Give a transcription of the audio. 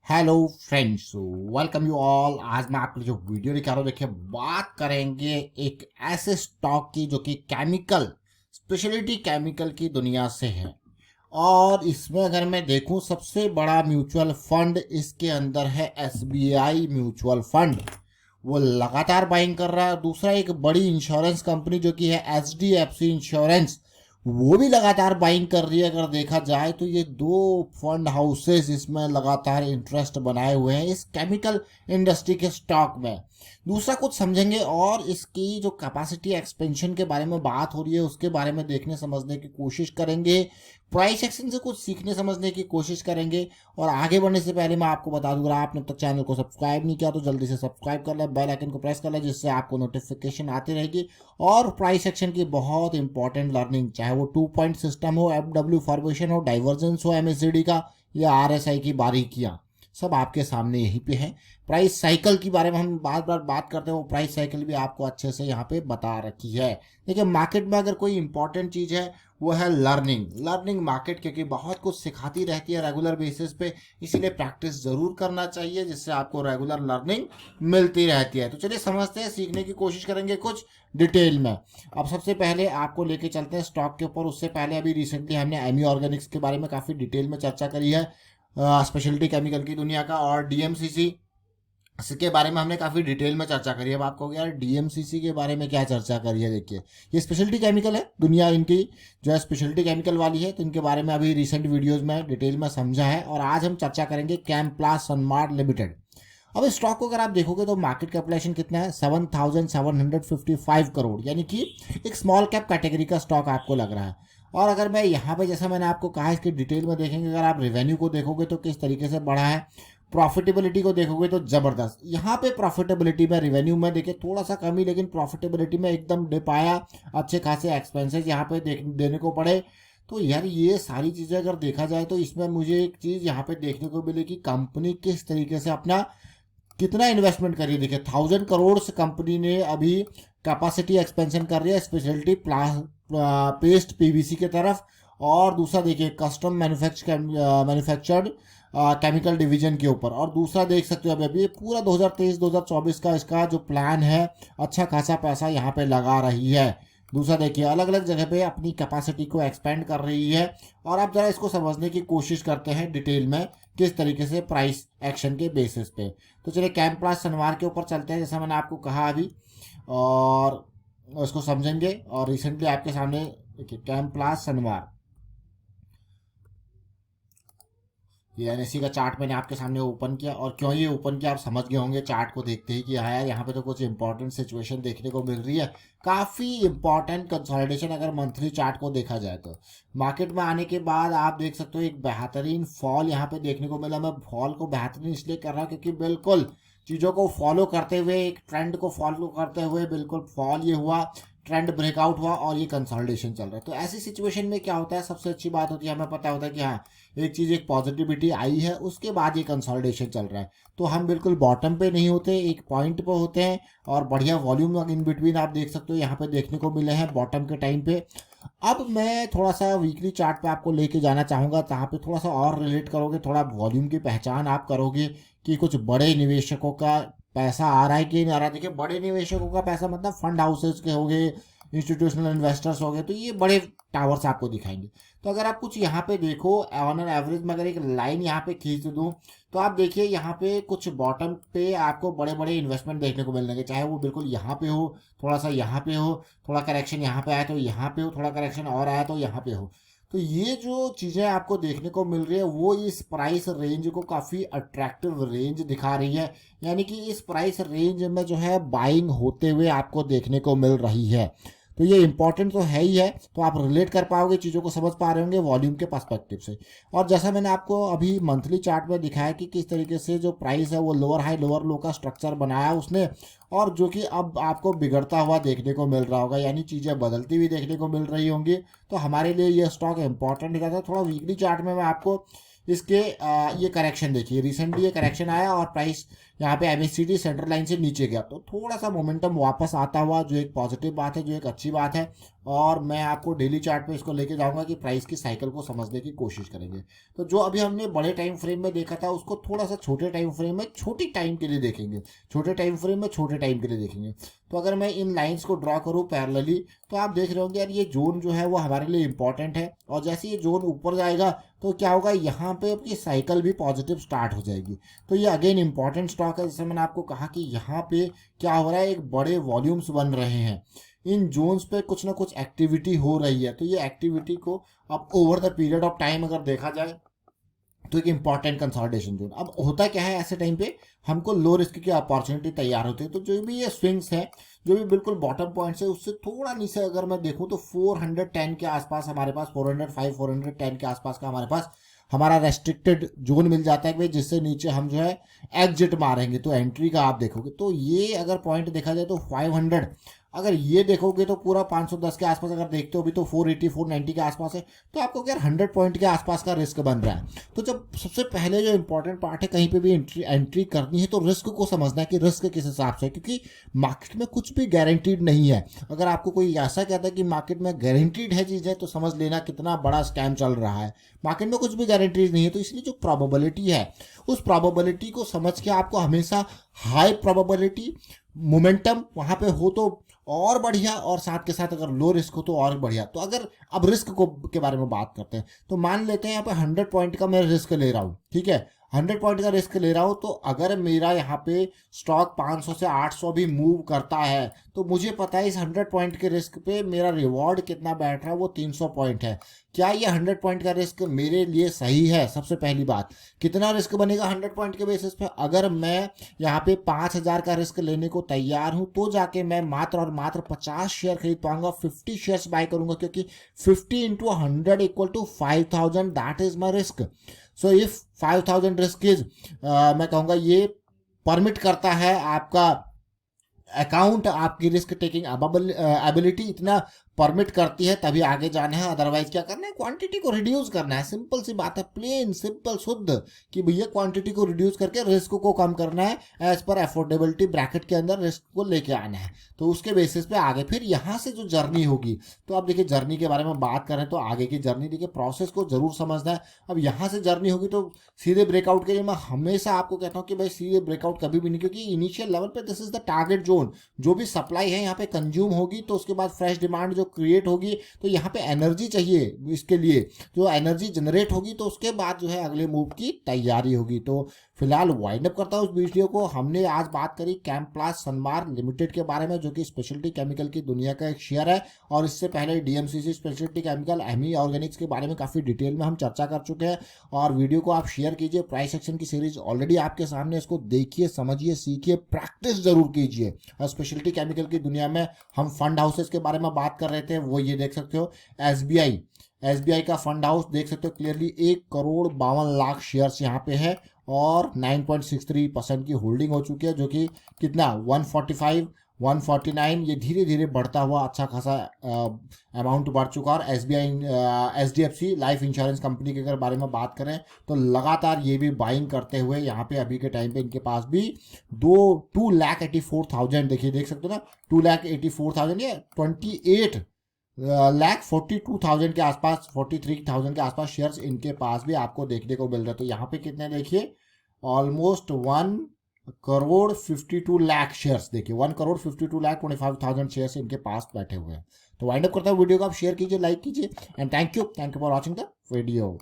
Hello friends, welcome you all. आज मैं आपके लिए जो वीडियो दिखा रहा हूँ, देखिए बात करेंगे एक ऐसे स्टॉक की जो कि केमिकल स्पेशलिटी केमिकल की दुनिया से है। और इसमें अगर मैं देखूं, सबसे बड़ा म्यूचुअल फंड इसके अंदर है एसबीआई म्यूचुअल फंड। वो लगातार बाइंग कर रहा है। दूसरा एक बड़ी इंश्योरेंस कंपनी जो कि है एचडीएफसी इंश्योरेंस, वो भी लगातार बाइंग कर रही है। अगर देखा जाए तो ये दो फंड हाउसेस इसमें लगातार इंटरेस्ट बनाए हुए हैं इस केमिकल इंडस्ट्री के स्टॉक में। दूसरा कुछ समझेंगे और इसकी जो कैपेसिटी एक्सपेंशन के बारे में बात हो रही है उसके बारे में देखने समझने की कोशिश करेंगे। प्राइस एक्शन से कुछ सीखने समझने की कोशिश करेंगे। और आगे बढ़ने से पहले मैं आपको बता दूंगा, आपने अब तक चैनल को सब्सक्राइब नहीं किया तो जल्दी से सब्सक्राइब कर ले, बेल आइकन को प्रेस कर ले, जिससे आपको नोटिफिकेशन आती रहेगी। और प्राइस सेक्शन की बहुत इंपॉर्टेंट लर्निंग, चाहे वो 2 पॉइंट सिस्टम हो, एफडब्ल्यू फॉर्मेशन हो, डाइवर्जेंस हो एमएससीडी का, या आरएसआई की बारीकियां, सब आपके सामने यहीं पे है। प्राइस साइकिल के बारे में हम बार बार बात करते हैं, वो प्राइस साइकिल भी आपको अच्छे से यहाँ पे बता रखी है। देखिए मार्केट में अगर कोई इंपॉर्टेंट चीज़ है वो है लर्निंग मार्केट, क्योंकि बहुत कुछ सिखाती रहती है रेगुलर बेसिस पे। इसीलिए प्रैक्टिस ज़रूर करना चाहिए, जिससे आपको रेगुलर लर्निंग मिलती रहती है। तो चलिए समझते हैं, सीखने की कोशिश करेंगे कुछ डिटेल में। अब सबसे पहले आपको लेके चलते हैं स्टॉक के ऊपर। उससे पहले अभी रिसेंटली हमने एमी ऑर्गेनिक्स के बारे में काफ़ी डिटेल में चर्चा करी है, स्पेशलिटी केमिकल की दुनिया का। और डीएमसीसी इसके बारे में हमने काफ़ी डिटेल में चर्चा करी है। अब आपको यार डीएमसीसी के बारे में क्या चर्चा करी है, देखिए ये स्पेशलिटी केमिकल है, दुनिया इनकी जो है स्पेशलिटी केमिकल वाली है। तो इनके बारे में अभी रिसेंट वीडियोस में डिटेल में समझा है। और आज हम चर्चा करेंगे कैम्प्लास सनमार्ट लिमिटेड। अब इस स्टॉक को अगर आप देखोगे तो मार्केट कैपिटलाइजेशन कितना है, 7,755 करोड़, यानी कि एक स्मॉल कैप कैटेगरी का स्टॉक आपको लग रहा है। और अगर मैं यहाँ पे, जैसा मैंने आपको कहा, इसकी डिटेल में देखेंगे, अगर आप रेवेन्यू को देखोगे तो किस तरीके से बढ़ा है, प्रॉफिटेबिलिटी को देखोगे तो जबरदस्त। यहाँ पे प्रॉफिटेबिलिटी में, रेवेन्यू में देखिए थोड़ा सा कमी, लेकिन प्रॉफिटेबिलिटी में एकदम डिप आया। अच्छे खासे एक्सपेंसेस यहाँ पे देने को पड़े। तो यार ये सारी चीज़ें अगर देखा जाए तो इसमें मुझे एक चीज़ यहाँ पे देखने को मिली कि कंपनी किस तरीके से अपना कितना इन्वेस्टमेंट करिए। देखिए 1,000 करोड़ से कंपनी ने अभी कैपेसिटी एक्सपेंशन कर रही है स्पेशलिटी पेस्ट पीवीसी की तरफ। और दूसरा देखिए कस्टम मैन्युफैक्चर्ड केमिकल डिवीजन के ऊपर। और दूसरा देख सकते हो अभी अभी पूरा 2023-2024 का इसका जो प्लान है, अच्छा खासा पैसा यहाँ पे लगा रही है। दूसरा देखिए अलग अलग जगह पे अपनी कैपेसिटी को एक्सपेंड कर रही है। और आप जरा इसको समझने की कोशिश करते हैं डिटेल में, किस तरीके से प्राइस एक्शन के बेसिस पे। तो चलिए कैम्प्लास सनवार के ऊपर चलते हैं, जैसा मैंने आपको कहा अभी, और उसको समझेंगे। और रिसेंटली आपके सामने देखिए कैम्प्लास सनवार, ये एनएससी का चार्ट मैंने आपके सामने ओपन किया। और क्यों ये ओपन किया आप समझ गए होंगे चार्ट को देखते ही कि हाँ यार यहाँ पे तो कुछ इंपॉर्टेंट सिचुएशन देखने को मिल रही है। काफ़ी इंपॉर्टेंट कंसोलिडेशन अगर मंथली चार्ट को देखा जाए तो। मार्केट में आने के बाद आप देख सकते हो एक बेहतरीन फॉल यहाँ पे देखने को मिला। मैं फॉल को बेहतरीन इसलिए कर रहा हूँ क्योंकि बिल्कुल चीज़ों को फॉलो करते हुए, एक ट्रेंड को फॉलो करते हुए बिल्कुल फॉल ये हुआ, ट्रेंड ब्रेकआउट हुआ और ये कंसोलिडेशन चल रहा है। तो ऐसी सिचुएशन में क्या होता है, सबसे अच्छी बात होती है, हमें पता होता है कि हाँ एक चीज़, एक पॉजिटिविटी आई है, उसके बाद ये कंसोलिडेशन चल रहा है। तो हम बिल्कुल बॉटम पे नहीं होते, एक पॉइंट पे होते हैं। और बढ़िया वॉल्यूम इन बिटवीन आप देख सकते हो यहाँ पे देखने को मिले हैं बॉटम के टाइम पे। अब मैं थोड़ा सा वीकली चार्ट पे आपको लेके जाना चाहूँगा, जहाँ पे थोड़ा सा और रिलेट करोगे, थोड़ा वॉल्यूम की पहचान आप करोगे कि कुछ बड़े निवेशकों का पैसा आ रहा है कि नहीं आ रहा है। देखिए बड़े निवेशकों का पैसा मतलब फंड हाउसेज के हो गए, इंस्टीट्यूशनल इन्वेस्टर्स हो गए, तो ये बड़े टावर्स आपको दिखाएंगे। तो अगर आप कुछ यहाँ पे देखो ऑन एन एवरेज में, अगर एक लाइन यहाँ पे खींच दूँ तो आप देखिए यहाँ पे कुछ बॉटम पे आपको बड़े बड़े इन्वेस्टमेंट देखने को मिलेंगे, चाहे वो बिल्कुल यहाँ पे हो, थोड़ा सा यहाँ पे हो, थोड़ा करेक्शन यहाँ पे आया तो यहाँ पे हो, थोड़ा करेक्शन और आया तो यहाँ पे हो। तो ये जो चीज़ें आपको देखने को मिल रही है वो इस प्राइस रेंज को काफ़ी अट्रैक्टिव रेंज दिखा रही है। यानी कि इस प्राइस रेंज में जो है बाइंग होते हुए आपको देखने को मिल रही है। तो ये इंपॉर्टेंट तो है ही है। तो आप रिलेट कर पाओगे, चीज़ों को समझ पा रहे होंगे वॉल्यूम के पर्सपेक्टिव से। और जैसा मैंने आपको अभी मंथली चार्ट में दिखाया कि किस तरीके से जो प्राइस है वो लोअर हाई लोअर लो का स्ट्रक्चर बनाया उसने, और जो कि अब आपको बिगड़ता हुआ देखने को मिल रहा होगा, यानी चीज़ें बदलती हुई देखने को मिल रही होंगी। तो हमारे लिए ये स्टॉक इंपॉर्टेंट दिखाता है। थोड़ा वीकली चार्ट में मैं आपको इसके ये करेक्शन देखिए, रिसेंटली ये करेक्शन आया और प्राइस यहाँ पे MACD सेंट्रल लाइन से नीचे गया, तो थोड़ा सा मोमेंटम वापस आता हुआ, जो एक पॉजिटिव बात है, जो एक अच्छी बात है। और मैं आपको डेली चार्ट पे इसको लेके जाऊंगा कि प्राइस की साइकिल को समझने की कोशिश करेंगे। तो जो अभी हमने बड़े टाइम फ्रेम में देखा था, उसको थोड़ा सा छोटे टाइम फ्रेम में छोटी टाइम के लिए देखेंगे, छोटे टाइम फ्रेम में छोटे टाइम के लिए देखेंगे। तो अगर मैं इन लाइंस को ड्रॉ करूँ पैरेलली, तो आप देख रहे होंगे यार ये जोन जो है वो हमारे लिए इंपॉर्टेंट है, और जैसे ये जोन ऊपर जाएगा तो क्या होगा, यहाँ पे आपकी साइकिल भी पॉजिटिव स्टार्ट हो जाएगी। तो ये अगेन इंपॉर्टेंट स्टॉक है। जैसे मैंने आपको कहा कि यहाँ पे क्या हो रहा है, एक बड़े वॉल्यूम्स बन रहे हैं, इन जोन्स पे कुछ ना कुछ एक्टिविटी हो रही है। तो ये एक्टिविटी को अब over the period of time अगर देखा जाए तो एक इंपॉर्टेंट कंसोलिडेशन जोन। अब होता क्या है, ऐसे टाइम पे हमको लो रिस्क की अपॉर्चुनिटी तैयार होती है। तो जो भी ये स्विंग्स है, जो भी बिल्कुल बॉटम पॉइंट्स है, उससे थोड़ा नीचे अगर मैं देखूं तो 410 के आसपास हमारे पास, 405 410 के आसपास का हमारे पास हमारा रेस्ट्रिक्टेड जोन मिल जाता है, जिससे नीचे हम जो है एग्जिट मारेंगे। तो एंट्री का आप देखोगे तो ये अगर पॉइंट देखा जाए तो 500, अगर ये देखोगे तो पूरा 510 के आसपास अगर देखते हो भी तो 480 490 के आसपास है। तो आपको क्या 100 पॉइंट के आसपास का रिस्क बन रहा है। तो जब सबसे पहले जो इंपॉर्टेंट पार्ट है, कहीं पे भी एंट्री करनी है तो रिस्क को समझना है कि रिस्क किस हिसाब से है, क्योंकि मार्केट में कुछ भी गारंटीड नहीं है। अगर आपको कोई ऐसा कहता है कि मार्केट में गारंटीड है चीज़ें, तो समझ लेना कितना बड़ा स्कैम चल रहा है। मार्केट में कुछ भी गारंटीड नहीं है। तो इसलिए जो प्रोबेबिलिटी है, उस प्रोबेबिलिटी को समझ के आपको हमेशा हाई प्रोबेबिलिटी मोमेंटम वहाँ पे हो तो और बढ़िया, और साथ के साथ अगर लो रिस्क हो तो और बढ़िया। तो अगर अब रिस्क को के बारे में बात करते हैं, तो मान लेते हैं यहाँ पे 100 पॉइंट का मैं रिस्क ले रहा हूँ, ठीक है, 100 पॉइंट का रिस्क ले रहा हूँ। तो अगर मेरा यहाँ पे स्टॉक 500 से 800 भी मूव करता है, तो मुझे पता है इस 100 पॉइंट के रिस्क पे मेरा रिवॉर्ड कितना बैठ रहा है, वो 300 पॉइंट है। क्या ये 100 पॉइंट का रिस्क मेरे लिए सही है? सबसे पहली बात, कितना रिस्क बनेगा 100 पॉइंट के बेसिस पे? अगर मैं यहाँ पे 5000 का रिस्क लेने को तैयार हूँ, तो जाके मैं मात्र और मात्र 50 शेयर खरीद पाऊंगा, 50 शेयर्स बाय करूंगा, क्योंकि 50 into 100 equal to 5000, that is my risk. So if 5000 risk is, मैं कहूँगा ये परमिट करता है आपका अकाउंट, आपकी रिस्क टेकिंग एबिलिटी इतना परमिट करती है, तभी आगे जाना है। अदरवाइज क्या करना है, क्वांटिटी को रिड्यूस करना है। सिंपल सी बात है, प्लेन सिंपल शुद्ध, कि भैया क्वांटिटी को रिड्यूस करके रिस्क को कम करना है, एज पर अफोर्डेबिलिटी ब्रैकेट के अंदर रिस्क को लेके आना है। तो उसके बेसिस पे आगे फिर यहाँ से जो जर्नी होगी, तो आप देखिए जर्नी के बारे में बात करें तो आगे की जर्नी देखिए, प्रोसेस को जरूर समझना है। अब यहाँ से जर्नी होगी तो सीधे ब्रेकआउट के लिए मैं हमेशा आपको कहता हूँ कि भाई सीधे ब्रेकआउट कभी भी नहीं, क्योंकि इनिशियल लेवल पे this is the target zone. जो भी सप्लाई है यहाँ पे कंज्यूम होगी, तो उसके बाद फ्रेश डिमांड जो क्रिएट होगी, तो यहाँ पे एनर्जी चाहिए, इसके लिए जो एनर्जी जनरेट होगी, तो उसके बाद जो है अगले मूव की तैयारी होगी। तो फिलहाल वाइंड अप करता हूँ उस वीडियो को। हमने आज बात करी कैम्प्लास सनमार लिमिटेड के बारे में, जो कि स्पेशलिटी केमिकल की दुनिया का एक शेयर है, और इससे पहले DMCC speciality chemical, Ami Organics के बारे में काफ़ी डिटेल में हम चर्चा कर चुके हैं। और वीडियो को आप शेयर कीजिए। प्राइस सेक्शन की सीरीज ऑलरेडी आपके सामने, इसको देखिए, समझिए, सीखिए, प्रैक्टिस जरूर कीजिए। और स्पेशलिटी केमिकल की दुनिया में हम फंड हाउसेस के बारे में बात कर रहे थे, वो ये देख सकते हो, SBI का फंड हाउस देख सकते हो क्लियरली, 1,52,00,000 शेयर्स यहाँ पे है, और 9.63% की होल्डिंग हो चुकी है, जो कि कितना 145 149, ये धीरे धीरे बढ़ता हुआ अच्छा खासा अमाउंट बढ़ चुका। और SDFC लाइफ इंश्योरेंस कंपनी के अगर बारे में बात करें तो लगातार ये भी बाइंग करते हुए यहाँ पे अभी के टाइम पे इनके पास भी 2,84,000, देखिए देख सकते हो ना, 2,84,000 या 28,42,000 के आसपास, 43,000 के आसपास शेयर्स इनके पास भी आपको देखने को मिल रहा है। तो यहाँ पे कितने देखिए, ऑलमोस्ट 1,52,00,000 शेयर्स, देखिए 1,52,25,000 शेयर्स इनके पास बैठे हुए हैं। तो वाइंड अप करता हूँ वीडियो को, आप शेयर कीजिए, लाइक कीजिए, and thank you for watching the video.